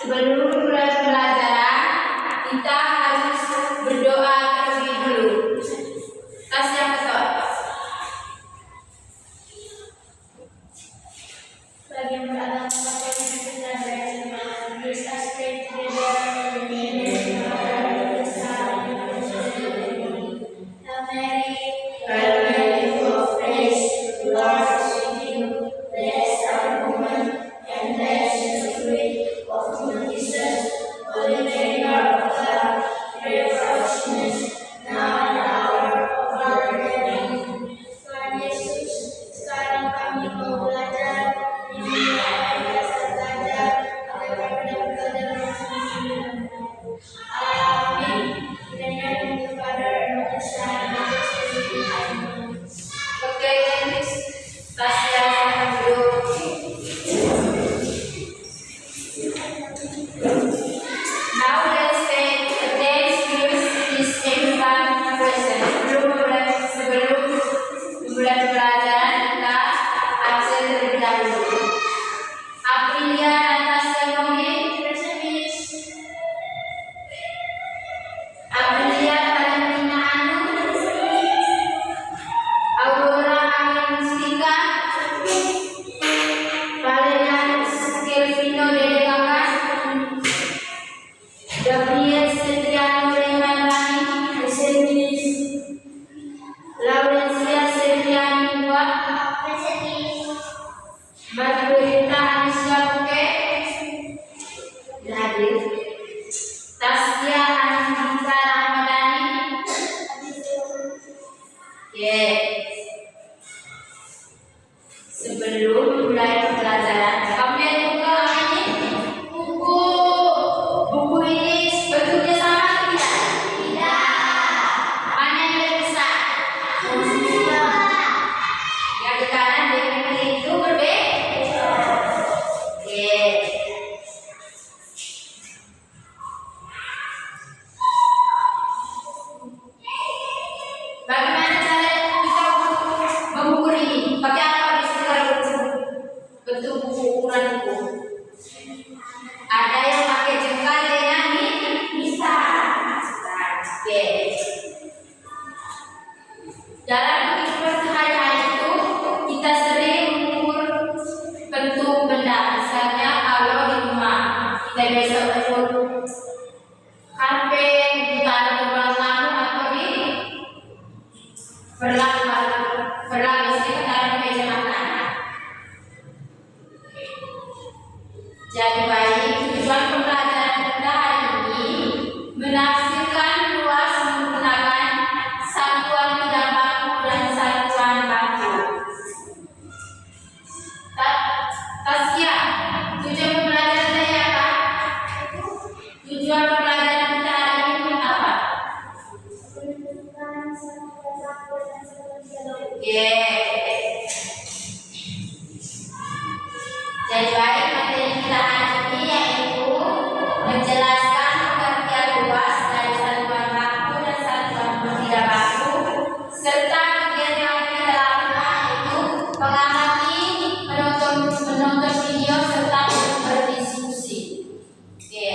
Sebelum mulai pelajaran, kita harus berdoa terlebih dulu. Tas yang betul. Bagi yang beragama Katolik kita beragama Kristus sebelum mulai pelajaran, kamu lihat buku ini, buku ini bentuknya sama tidak? Tidak. Mana yang lebih besar? Yang di kanan dengan kiri itu berbeda. Oke. Bagaimana cara kita mengukur ini? Pakai apa? Bentuk buku, ukuran buku. Ada yang pakai jengkal, ada yang bisa. Oke. Dalam kehidupan sehari-hari itu kita sering mengukur bentuk benda. Misalnya kalau di rumah kita biasa ukur karpet, ditaruh di ruang tamu atau di berlang biasanya taruh di meja makan. Jadi baik, tujuan pembelajaran kita hari ini menafsirkan luas menggunakan satuan tidak baku dan satuan baku. Tasya, tujuan pembelajaran saya apa? Tujuan pembelajaran kita hari ini apa? Jadi baik, materi kita hari ini yaitu menjelaskan pengertian luas dari satuan baku dan satuan tidak baku, serta kegiatan yang kita lakukan yaitu mengamati, menonton video serta berdiskusi. Oke.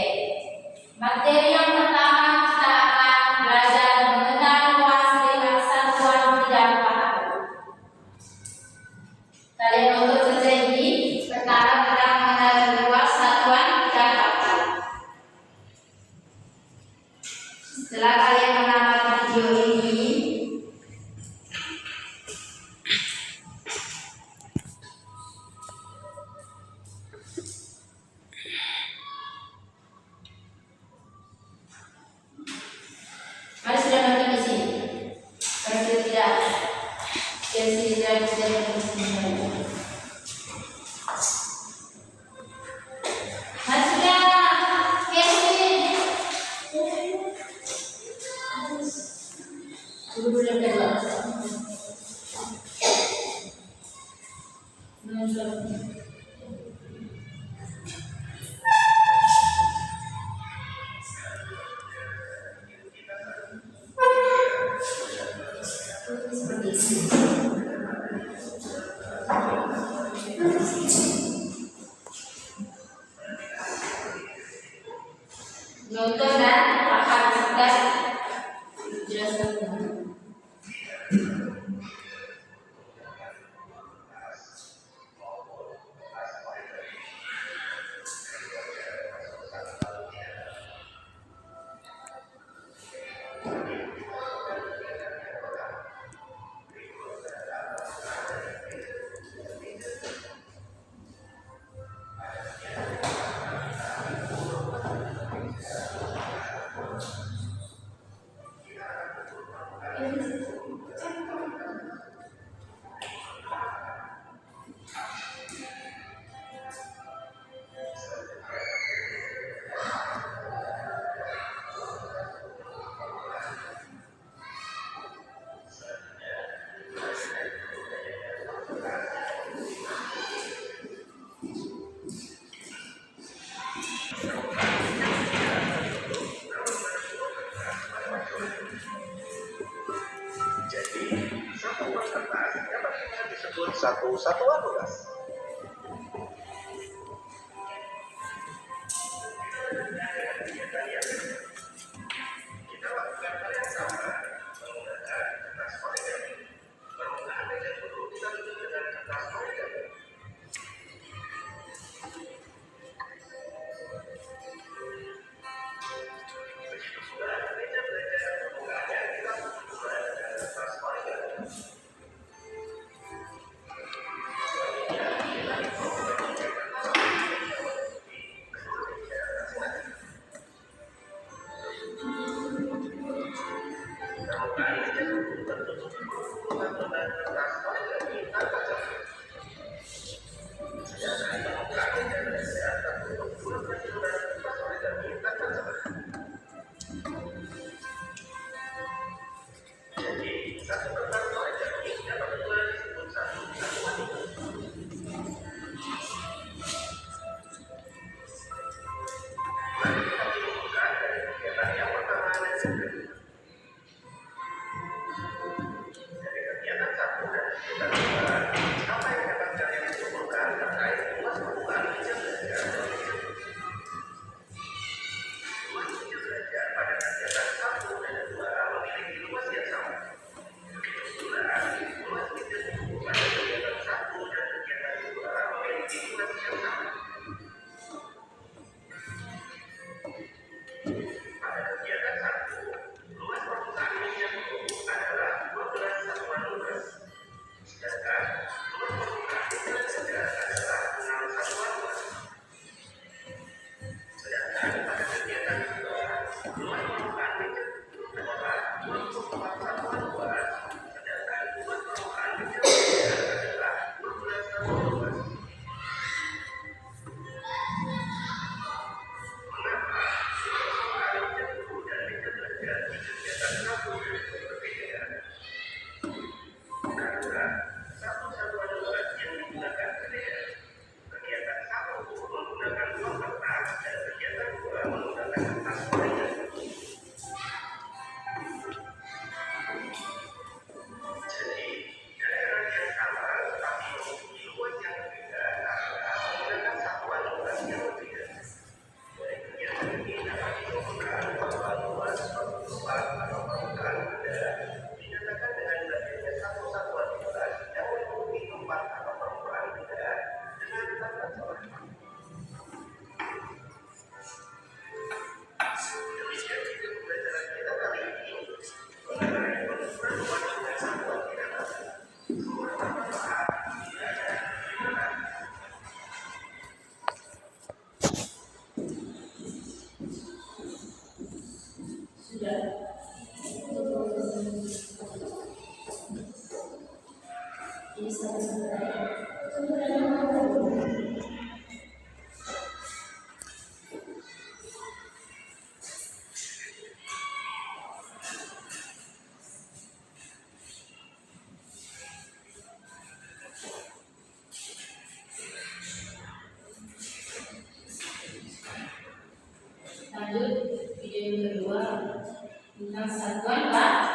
Materi yang pertama kita akan belajar mengenal luas dengan satuan tidak baku. Kalian nonton saja ini. Sekarang kita mengenal luas satuan tidak baku. Setelah kalian mengamati video ini, mari sudah nonton di sini. Kalau tidak, di sini tidak bisa nonton di sini. nonton dan akan sekedar jelaskan. Satu satuan tugas. Lanjut video yang kedua tentang satuan Pak.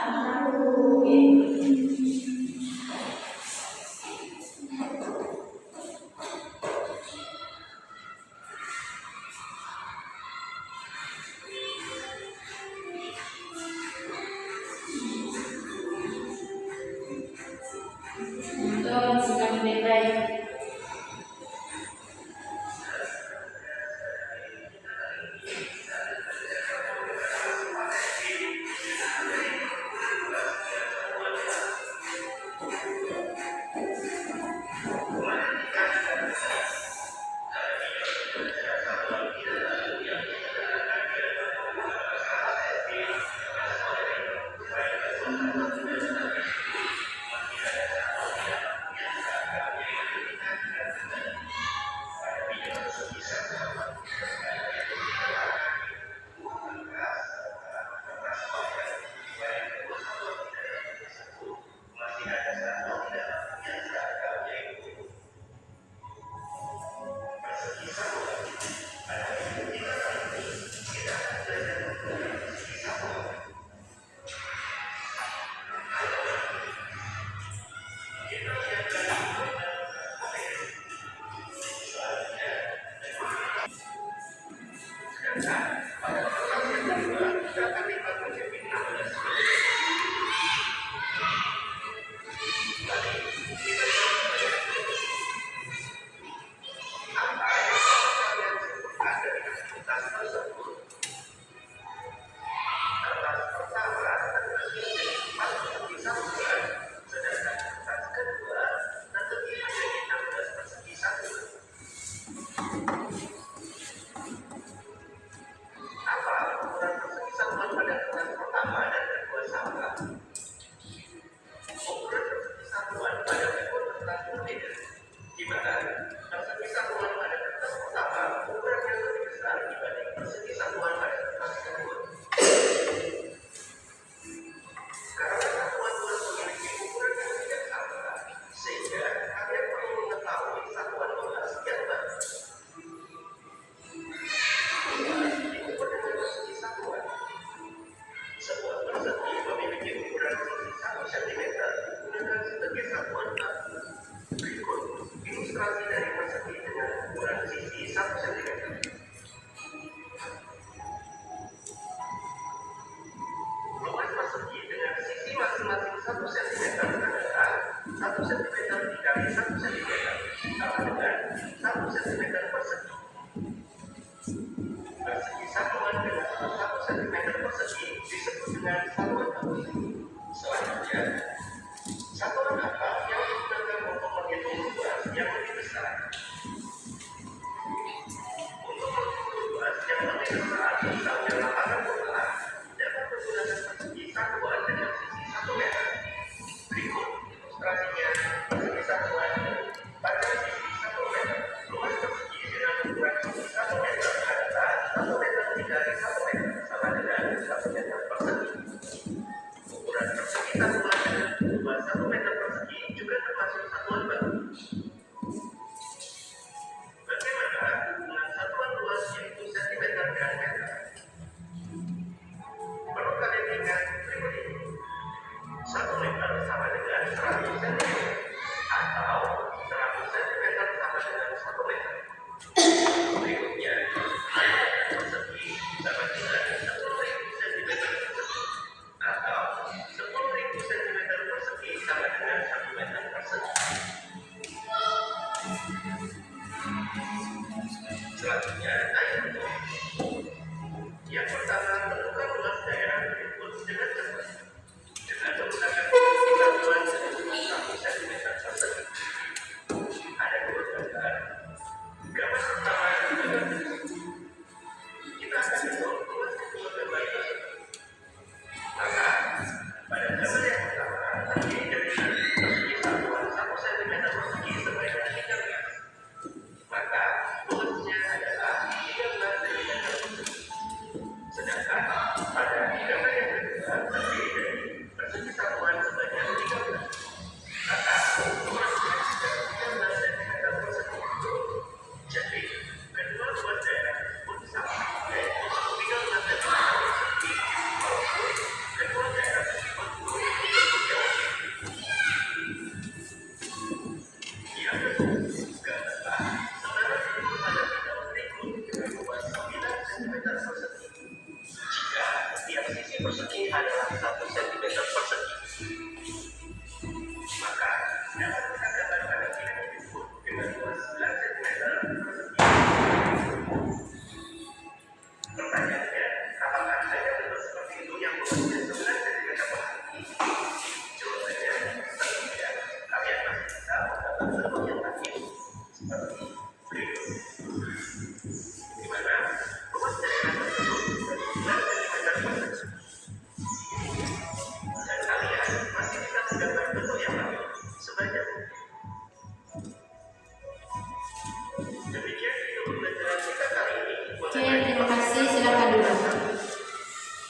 Oke, terima kasih. Silakan dulu.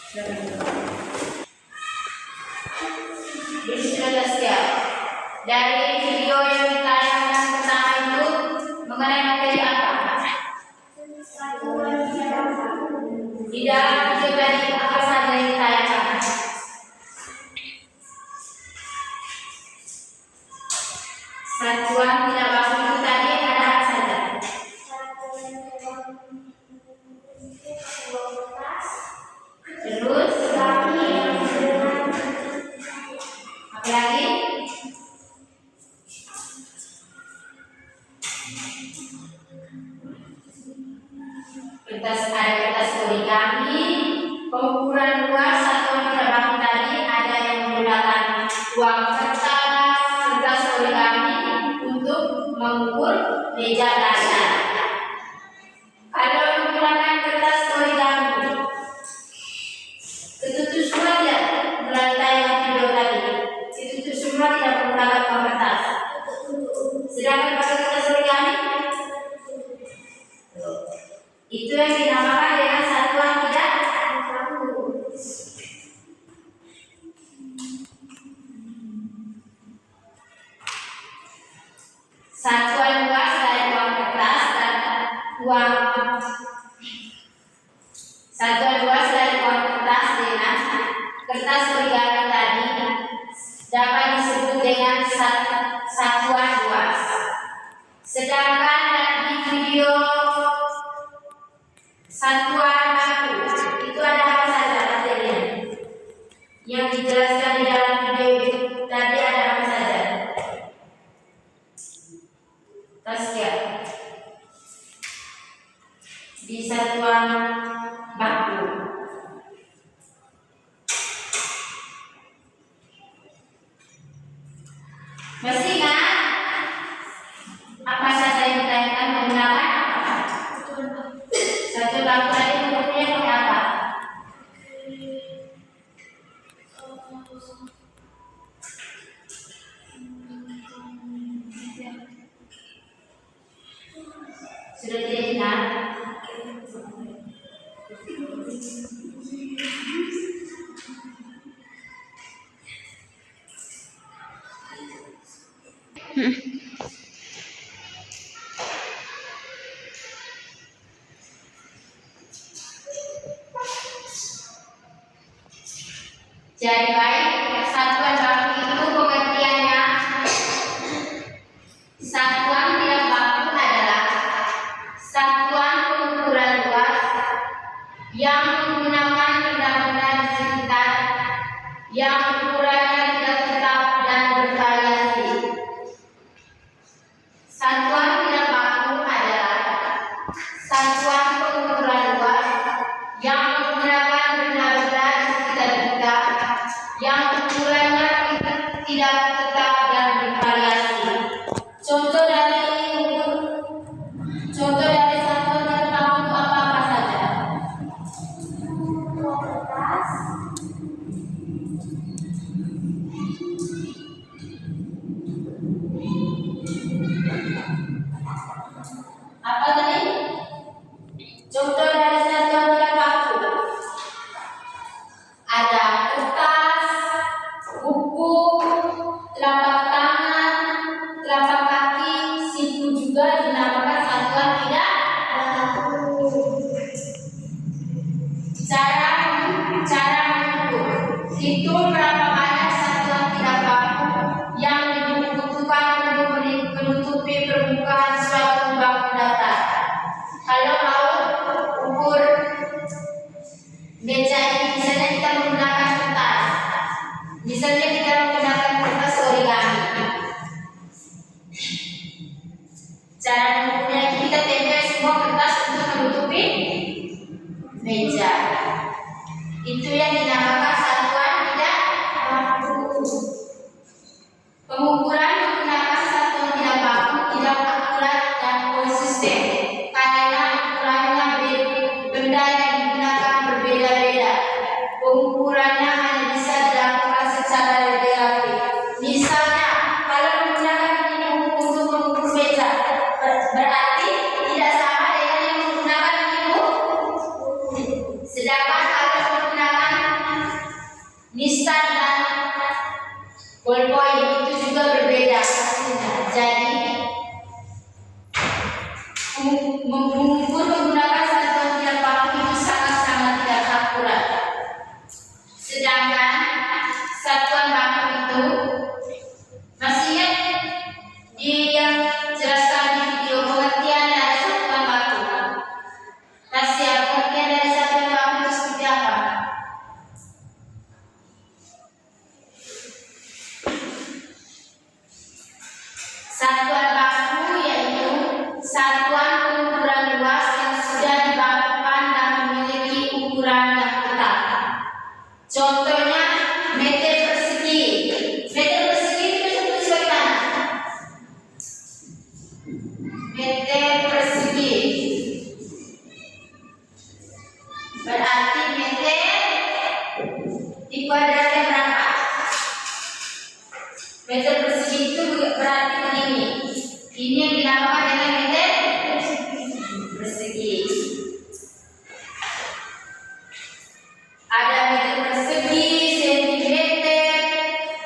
Silakan dulu. Jadi sudah siap. Dari video yang ditayangkan pertama itu mengenai materi apa? Di dalam video tadi apa saja yang ditayangkan? Satuan tidak baku itu tadi ada apa saja? ada kertas origami. Pengukuran luas satuan tidak baku tadi ada yang menggunakan uang kertas origami untuk mengukur meja belajar. Kalau menggunakan kertas origami, ketutup semua tidak melantai yang video tadi. Ketutup semua tidak menggunakan uang kertas. Sedangkan pada kertas origami itu yang dinamakan dengan satuan tidak baku. Satuan luas dari uang kertas dan uang satuan luas dari uang kertas dengan kertas origami tadi dapat disebut dengan satuan luas. Sedangkan di video satuan baku itu ada apa saja materinya? Yang dijelaskan di dalam video itu tadi ada apa saja? Lihat di satuan baku. Masih ingat apa saja yang ditanyakan menggunakan apa? Satu baku tadi bentuknya pakai apa? Sudah tidak ingat? Jadi baik, satuan baku itu pengertiannya satuan tidak baku adalah satuan pengukuran luas yang menggunakan benda-benda di sekitar yang ukurannya tidak tetap dan bervariasi. Satuan tidak baku adalah satuan pengukuran luas yang menggunakan benda-benda di sekitar kita yang ukurannya tidak tetap dan bervariasi. Contoh dari satuan tidak baku apa saja? Kertas, apa tadi? Contoh dari satuan tidak baku ada kertas, buku, telapak tangan, telapak kaki, siku juga dinamakan satuan tidak baku. Cara mengukur, hitung berapa banyak satuan tidak baku yang dibutuhkan untuk menutupi permukaan suatu baku datar. Kalau mau ukur meja ini, misalnya kita menggunakan kertas, misalnya kita menggunakan kertas origami. Cara mengukurnya kita tempel semua kertas untuk menutupi meja. Itu yang dinamakan satuan tidak baku. Pengukuran menggunakan satuan tidak baku tidak akurat dan konsisten karena ukurannya benda yang digunakan berbeda-beda. Pengukurannya hanya bisa dilakukan secara relatif. Misalnya, kalau menggunakan ini untuk mengukur meja, berarti tidak sama dengan yang menggunakan ini. Sedangkan kalau menggunakan nistan dan ballpoint itu juga berbeda. Jadi mengukur menggunakan satuan tidak baku itu sangat-sangat tidak akurat. Sedangkan satuan baku itu masih ingat yang jelaskan di video pengertian dari satuan baku. Pengertian dari satuan baku itu seperti apa? Contohnya meter persegi. Meter persegi itu bisa tulis bagaimana? Meter persegi. Berarti meter di kuadratnya berapa? Meter persegi itu berarti begini. Ini yang dinamakan dengan meter persegi. Ada meter persegi, sentimeter,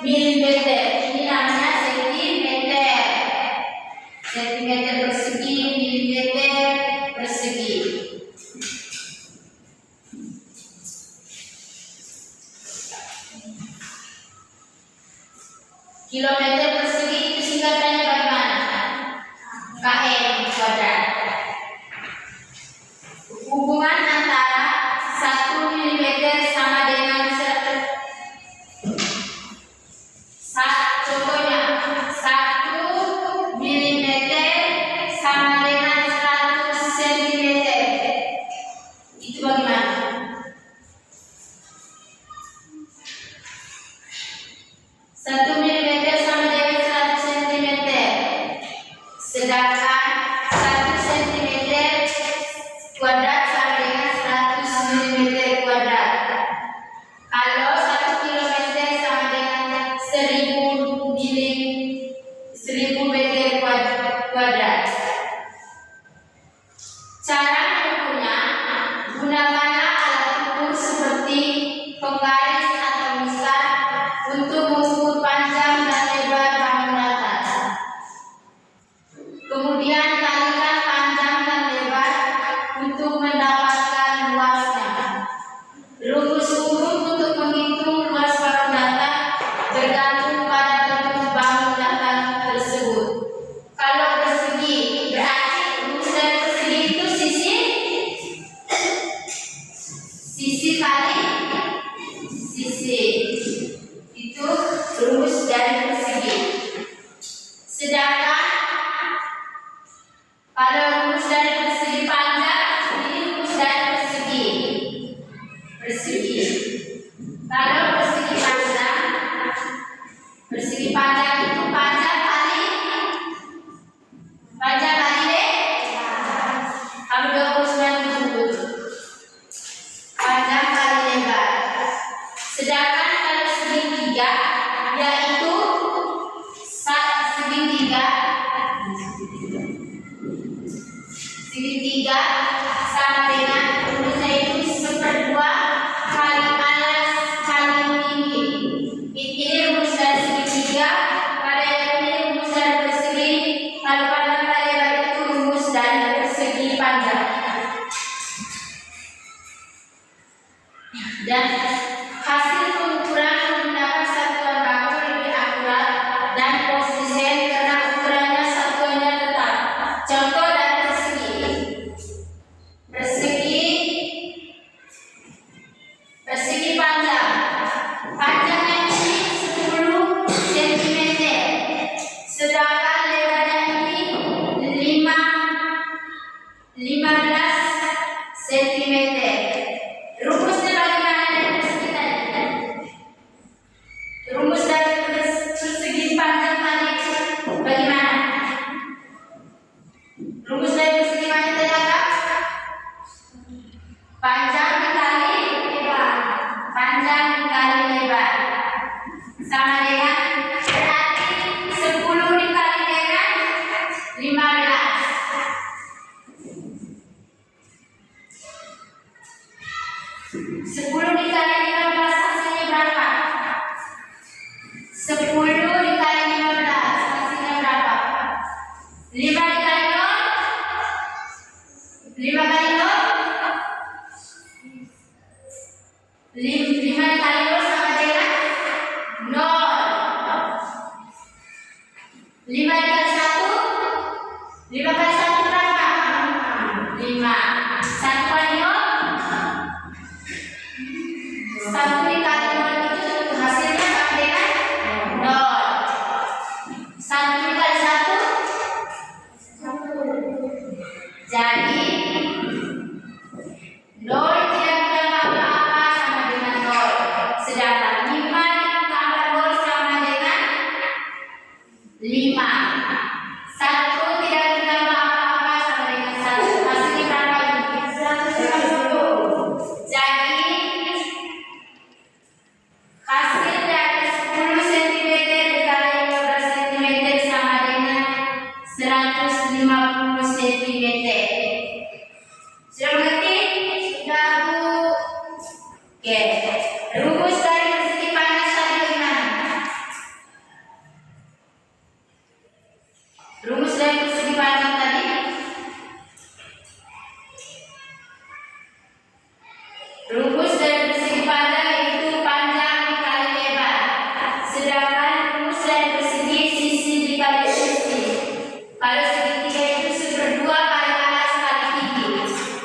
milimeter. Ini namanya sentimeter. Sentimeter persegi, milimeter persegi. Kilometer persegi itu singkatannya bagaimana? KM kuadrat. Hubungan antara 1 mm sama dengan contohnya 1 mm sama dengan 100 cm. Itu bagaimana? Satu milimeter sama dengan 100 cm. Sedangkan 1 cm kuadrat sama dengan 100 mm kuadrat. Kalau 1 km sama dengan 1000 meter kuadrat. Cara mengukurnya, gunakanlah alat ukur seperti penggaris atau misal untuk mengukur panjang dan lebar bangun datar. Kemudian kalikan panjang dan lebar untuk mendapatkan luasnya. Rumus umum untuk menghitung luas bangun datar bergantung pada bentuk bangun datar tersebut. Kalau persegi, berarti rumus dari persegi itu sisi kali sisi. Itu rumus dari persegi. Sedangkan kalau rumus dari persegi panjang, ini rumus dari persegi. Kalau persegi panjang itu panjang kali lebar. Kamu 29 tersebut. Panjang kali lebar. Sedangkan kalau segitiga, yaitu segitiga sama dengan rumusnya itu 1/2 kali alas kali tinggi. Ini rumus dari segitiga. Pada yang ini rumus dari persegi. Kalau panjang kali lebar itu rumus dari persegi panjang. Dan hasil pengukuran menggunakan satuan baku lebih akurat dan konsisten karena ukurannya satuannya tetap. Contoh dari persegi panjang. Panjangnya ini 10 cm. Sedangkan lebarnya ini 15 cm. Rumusnya bagaimana dari persegi tadi? Rumus dari persegi panjang tadi bagaimana? Rumus dari persegi panjang tadi apa? Panjang dikali lebar. Panjang dikali lebar sama dengan berarti 10 dikali dengan 15. 10 dikali 15 hasilnya berapa? 10 dikali 15 hasilnya berapa? 5 dikali 0? 5 kali 0? 5 dikali 0 sama dengan 0. 5 dikali 1? 5 kali 1 berapa? 5. 1 kali 0? 1 dikali 0 itu hasilnya sama dengan 0. 1 dikali 1? Jadi 0 tidak ditambah apa-apa sama dengan 0. Oke, rumus dari persegi panjang tadi bagaimana? Rumus dari persegi panjang tadi? Rumus dari persegi panjang itu panjang dikali lebar. Sedangkan rumus dari persegi sisi dikali sisi. Kalau segitiga itu 1/2 kali alas kali tinggi.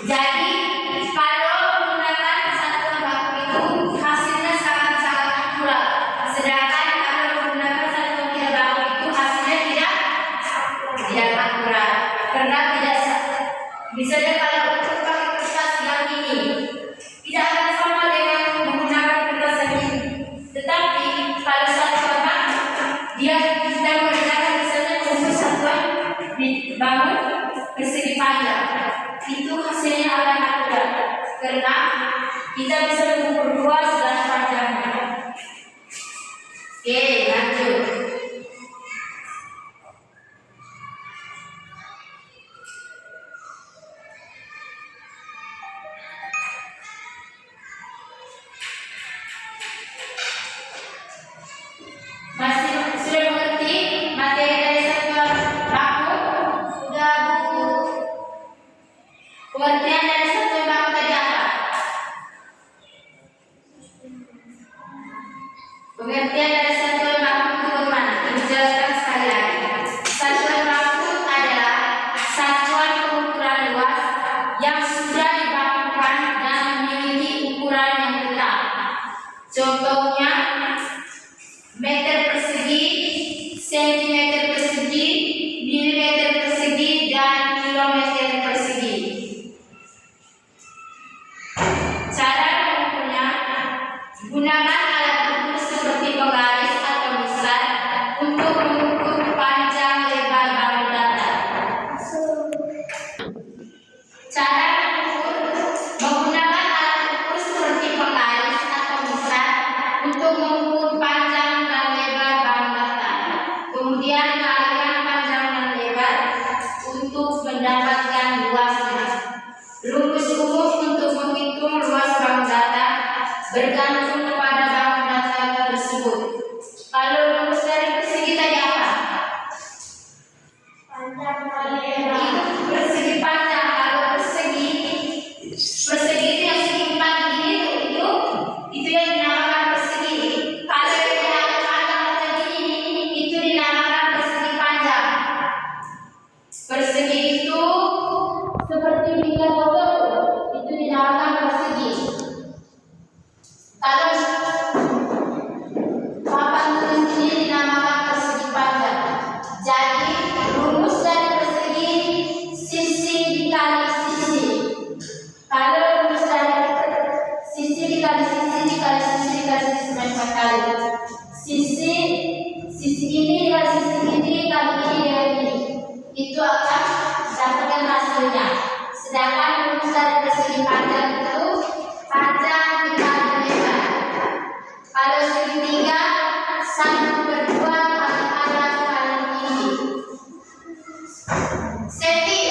Jadi kalau menggunakan satuan baku itu hasilnya sangat-sangat akurat. Sedangkan kalau menggunakan satuan tidak baku itu hasilnya tidak akurat. Karena misalnya kalau untuk pakai kertas yang ini tidak akan sama dengan menggunakan kertas yang ini. Tetapi kalau satuan baku dia sedang mengerjakan misalnya untuk satuan dibangun persegi panjang, itu hasilnya akan akurat karena kita bisa mengukur sebelah panjangnya. Oke, lanjut. Masih sudah mengerti materi dari satuan baku? Sudah, Bu? Pengertian dari satuan baku tadi apa? Pengertian dari satuan baku itu bagaimana? Dijelaskan sekali lagi. Satuan baku adalah satuan pengukuran luas yang sudah dibakukan dan memiliki ukuran yang tetap. Contohnya meter persegi, sentimeter persegi, milimeter persegi, dan kilometer persegi. Cara mengukurnya, gunakan alat ukur seperti penggaris atau misal untuk mengukur panjang lebar bangun datar. Cara mengukur, menggunakan alat ukur seperti penggaris atau misal untuk mengukur panjang dan lebar bangun datar. Kemudian kalikan panjang dan lebar untuk mendapatkan luasnya. Rumus umum untuk menghitung luas bangun datar bergantung pada bangun datar tersebut. Kalau rumus dari persegi tadi apa? Panjang kali lebar. Itu persegi panjang. Kalau persegi itu yang segi 4 ini itu yang dinamakan persegi. Kalau yang ada panjang macam ini itu dinamakan persegi panjang. Persegi itu seperti bingkai botol, itu dinamakan persegi. Kalau papan tulis ini dinamakan persegi panjang. Jadi rumus dari persegi sisi dikali sisi. Kalau rumus dari sisi dikali sisi dikali sisi dikali sisi macam kali. Sisi ini dikali sisi ini kali ini dengan ini. Itu akan dapatkan hasilnya. Sedangkan rumus dari persegi panjang itu panjang dikali lebar. Kalau segitiga 1/2 kali alas kali tinggi. Seti,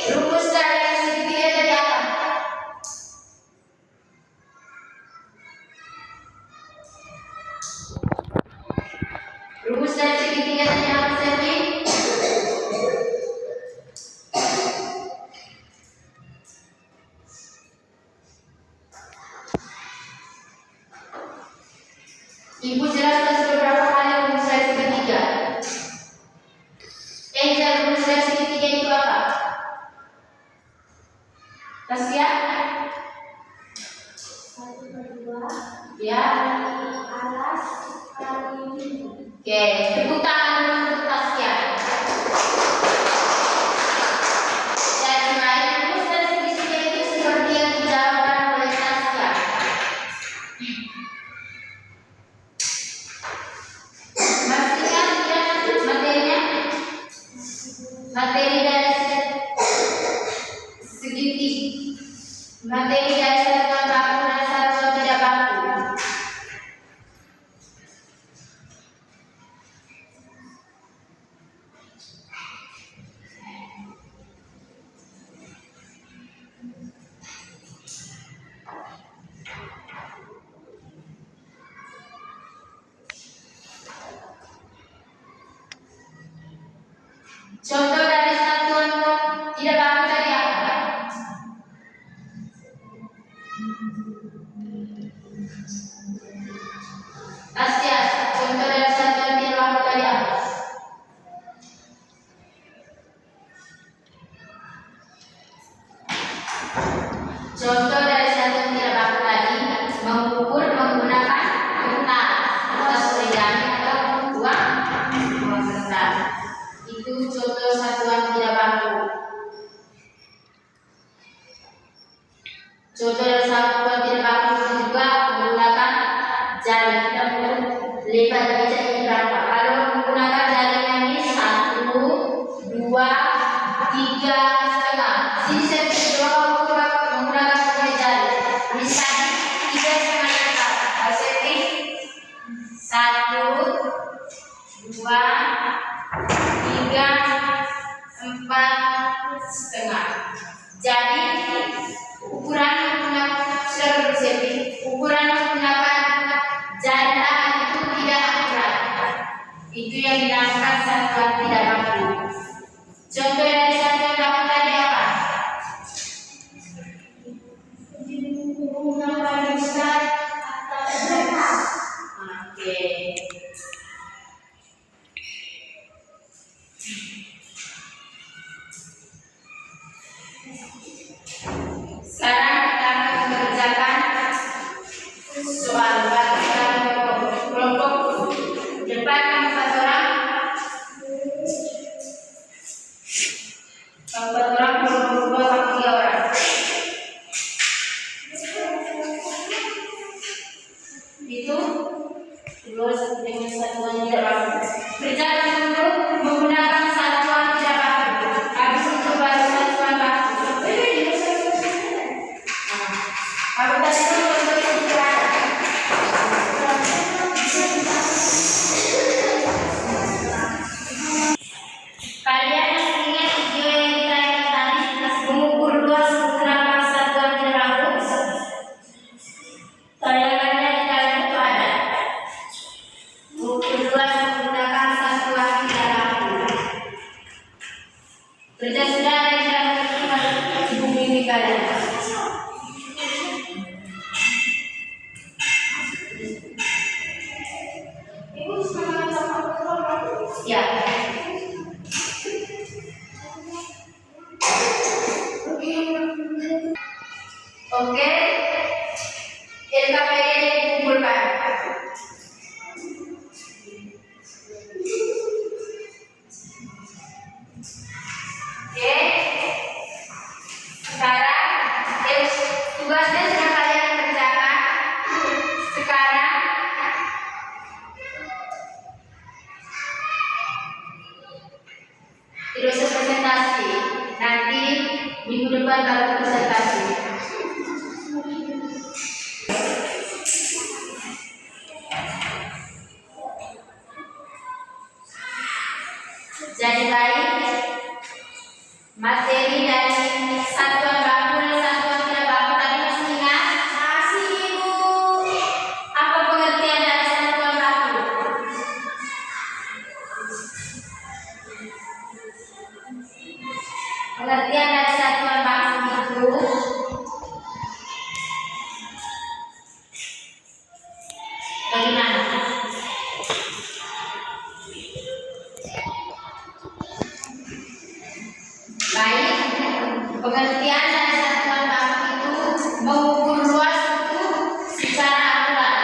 rumus dari segitiga tadi apa? Rumus dari segitiga tadi apa, Seti? Ibu jelaskan beberapa kali rumus dari segitiga. Rumus dari segitiga itu apa? Tasya? 1/2 ya alas kali tinggi. Oke, tepuk tangan untuk Tasya. Dan rumus dari segitiga itu seperti yang dijabarkan oleh Tasya. Pastikan ya materinya. Materi dari segitiga. Materi dari satuan baku dan satuan tidak baku. Asia, contoh dari satuan tidak baku tadi apa? Contoh dari satuan tidak baku tadi mengukur menggunakan kertas origami atau uang kertas. Itu contoh satuan tidak baku. Contoh dari satuan tidak baku juga menggunakan jari. Kita perlu lebar meja ini berapa? Kalau menggunakan jarinya ini 1, 2, 3 setengah. Sini saya menggunakan dua jari. Misalnya 3 setengah dekat. Hasilnya 1, 2, 3, 4 setengah. Jadi ukuran menggunakan ukuran menggunakan jari tangan itu tidak akurat. Itu yang dinamakan satuan tidak baku. Contoh dari satuan baku tadi apa? Oke. Sekarang kita akan mengerjakan soal kelompok depan empat orang, kelompok 2 3 orang. Itu terus dengan satuan tidak baku. Kerjakan dulu menggunakan satuan tidak baku. Habis itu baru satuan baku. Kalau tadi itu kalian masih ingat video yang kita lihat tadi mengukur luas menggunakan satuan tidak baku? Tayangannya di dalam itu ada. Mengukur luas menggunakan satuan tidak baku. Kerja sudah ada di dalam buku ini kalian. Ya. Oke. LKPD dikumpulkan. Oke. Sekarang tugasnya sudah kalian kerjakan. Sekarang terus presentasi. Nanti minggu depan baru presentasi. Jadi baik materi dari satuan baku dan satuan tidak baku tadi masih ingat? Masih, Ibu. Apa pengertian dari satuan baku? Pengertian dari satuan baku itu bagaimana? Baik, pengertian dari satuan baku itu mengukur luas itu secara akurat.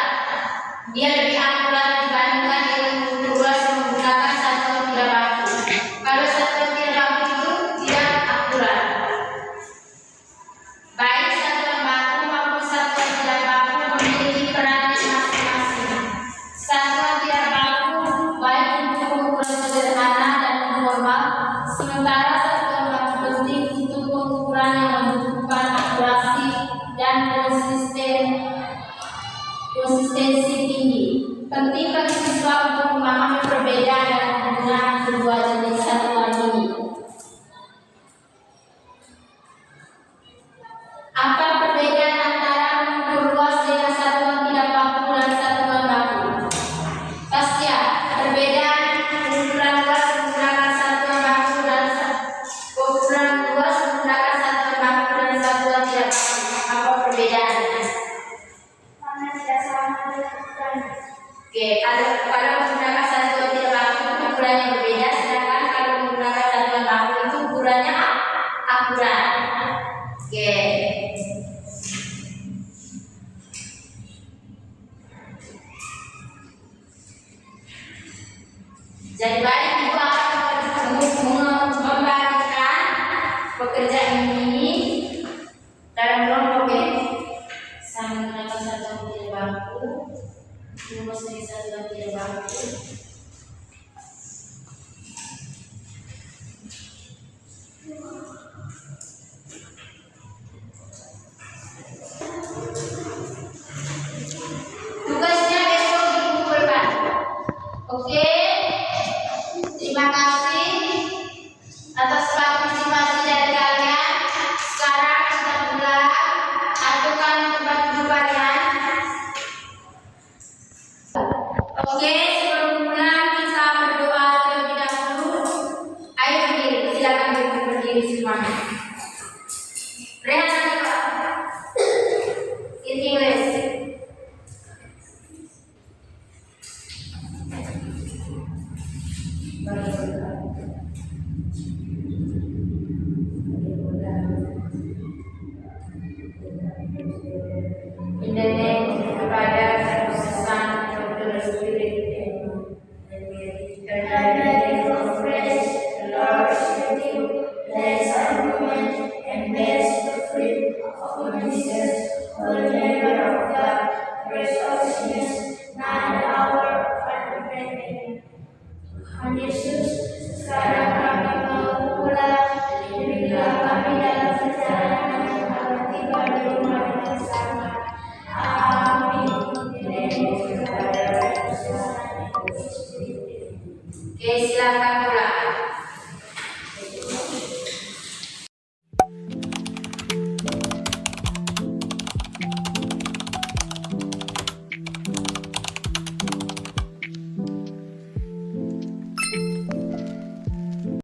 Dia lebih akurat dibandingkan dengan mengukur luas menggunakan satuan tidak baku. Kalau satuan tidak baku itu tidak akurat. Baik satuan baku maupun satuan tidak baku memiliki peran masing-masing. Satuan tidak baku baik untuk pengukuran sederhana dan formal, sementara satuan baku penting untuk pengukuran yang membutuhkan akurasi dan konsistensi tinggi. Oke, kalau menggunakan satuan tidak baku itu ukurannya berbeda, sedangkan kalau menggunakan satuan baku itu ukurannya akurat. Oke. Jadi baik ibu akan membagikan pekerjaan ini dalam kelompok ya. Sama menggunakan satuan tidak baku, rumus dari satuan tidak baku. Tugasnya besok dikumpulkan. Oke. Terima kasih atas partisipasi dari kalian. Sekarang kita mulai atukan tempat duduk kalian. Oke, sebelum mulai kita berdoa terlebih dahulu. Ayo berdiri, silakan berdiri semuanya. Rehat lagi Pak. English. In the name of the Father, and of the Son, and of the Holy Spirit. The light of grace, the Lord is with you. Bless our women, and bless the fruit of your ministers. Holy Mary of God, pray for us sinners, now and the hour of our death. Tuhan Yesus, sekarang kami mau pulang, berilah kami dalam perjalanan kami tiba di rumah yang sama. Amin. Oke, silakan pulang.